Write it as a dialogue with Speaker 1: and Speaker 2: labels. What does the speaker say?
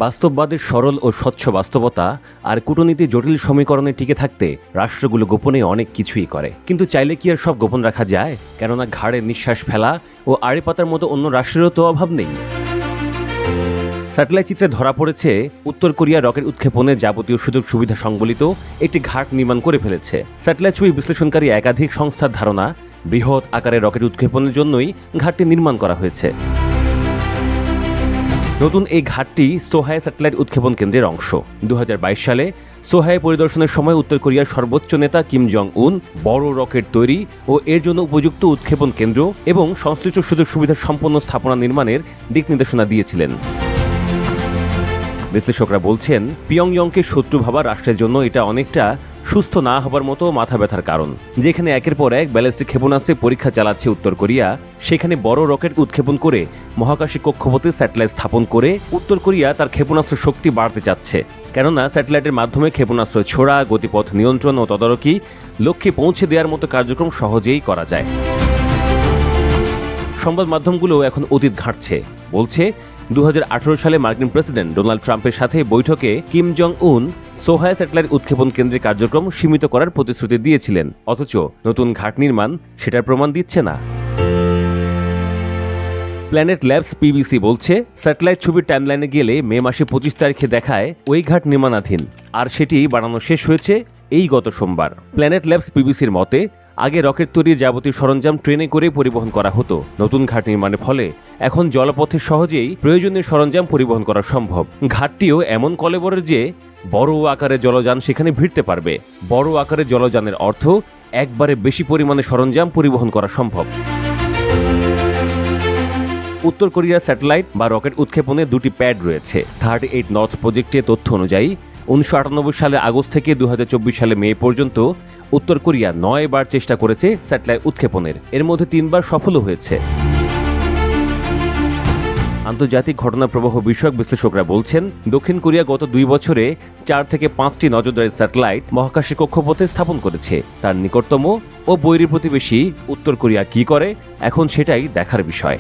Speaker 1: বাস্তববাদের সরল ও স্বচ্ছ বাস্তবতা আর কূটনীতি জটিল সমীকরণে টিকে থাকতে রাষ্ট্রগুলো গোপনে অনেক কিছুই করে, কিন্তু চাইলে কি আর সব গোপন রাখা যায়? কেননা ঘাড়ে নিঃশ্বাস ফেলা ও আড়ে পাতার মতো অন্য রাষ্ট্রেরও তো অভাব নেই। স্যাটেলাইট চিত্রে ধরা পড়েছে উত্তর কোরিয়া রকেট উৎক্ষেপণে যাবতীয় সুযোগ সুবিধা সংবলিত একটি ঘাট নির্মাণ করে ফেলেছে। স্যাটেলাইট ছবি বিশ্লেষণকারী একাধিক সংস্থার ধারণা, বৃহৎ আকারের রকেট উৎক্ষেপণের জন্যই ঘাটটি নির্মাণ করা হয়েছে। নতুন এই ঘাটটি সোহায় স্যাটেলাইট উৎক্ষেপণ কেন্দ্রের অংশ। 2022 সালে সোহায় পরিদর্শনের সময় উত্তর কোরিয়ার সর্বোচ্চ নেতা কিম জং উন বড় রকেট তৈরি ও এর জন্য উপযুক্ত উৎক্ষেপণ কেন্দ্র এবং সংশ্লিষ্ট সুযোগ সুবিধা সম্পন্ন স্থাপনা নির্মাণের দিক নির্দেশনা দিয়েছিলেন। বিশ্লেষকরা বলছেন, পিয়ংইয়ংকে শত্রু ভাবা রাষ্ট্রের জন্য এটা অনেকটা সুস্থ না হবার মতো মাথা ব্যথার কারণ। যেখানে একের পর এক ব্যালিস্টিক ক্ষেপণাস্ত্রের পরীক্ষা চালাচ্ছে উত্তর কোরিয়া, সেখানে বড় রকেট উৎক্ষেপণ করে মহাকাশে কক্ষপথে স্যাটেলাইট স্থাপন করে উত্তর কোরিয়া তার ক্ষেপণাস্ত্র শক্তি বাড়াতে চাচ্ছে। কেননা স্যাটেলাইটের মাধ্যমে ক্ষেপণাস্ত্র ছোড়া, গতিপথ নিয়ন্ত্রণ ও তদারকি, লক্ষ্যে পৌঁছে দেওয়ার মতো কার্যক্রম সহজেই করা যায়। সংবাদ মাধ্যমগুলো এখন অতীত ঘাঁটছে, বলছে 2018 সালে মার্কিন প্রেসিডেন্ট ডোনাল্ড ট্রাম্পের সাথে বৈঠকে কিম জং উন সোহায় স্যাটেলাইট উৎক্ষেপণ কেন্দ্রের কার্যক্রম সীমিত করার প্রতিশ্রুতি দিয়েছিলেন, অথচ নতুন ঘাট নির্মাণ সেটার প্রমাণ দিচ্ছে না। প্ল্যানেট ল্যাবস পিবিসি বলছে, স্যাটেলাইট ছবির টাইমলাইনে গেলে মে মাসে 25 তারিখে দেখায় ওই ঘাট নির্মাণাধীন, আর সেটি বানানো শেষ হয়েছে এই গত সোমবার। প্ল্যানেট ল্যাবস পিবিসির মতে, আগে রকেট তৈরির যাবতীয় সরঞ্জাম ট্রেনে করে পরিবহন করা হতো। নতুন ঘাট নির্মাণের ফলে এখন জলপথে সহজেই প্রয়োজনীয় সরঞ্জাম পরিবহন করা সম্ভব। ঘাটটিও এমন কলেবরের যে বড় আকারের জলযান সেখানে ভিড়তে পারবে। বড় আকারের জলযানের অর্থ একবারে বেশি পরিমাণে সরঞ্জাম পরিবহন করা সম্ভব। উত্তর কোরিয়ার স্যাটেলাইট বা রকেট উৎক্ষেপণে দুটি প্যাড রয়েছে। 38 নর্থ প্রজেক্টের তথ্য অনুযায়ী 1998 সালের আগস্ট থেকে 2024 সালে মে পর্যন্ত উত্তর কোরিয়া 9 বার চেষ্টা করেছে স্যাটেলাইট উৎক্ষেপণের, এর মধ্যে 3 বার সফলও হয়েছে। আন্তর্জাতিক ঘটনা প্রবাহ বিষয়ক বিশ্লেষকরা বলছেন, দক্ষিণ কোরিয়া গত 2 বছরে 4 থেকে 5টি নজরদারি স্যাটেলাইট মহাকাশে কক্ষপথে স্থাপন করেছে। তার নিকটতম ও বৈরী প্রতিবেশী উত্তর কোরিয়া কি করে, এখন সেটাই দেখার বিষয়।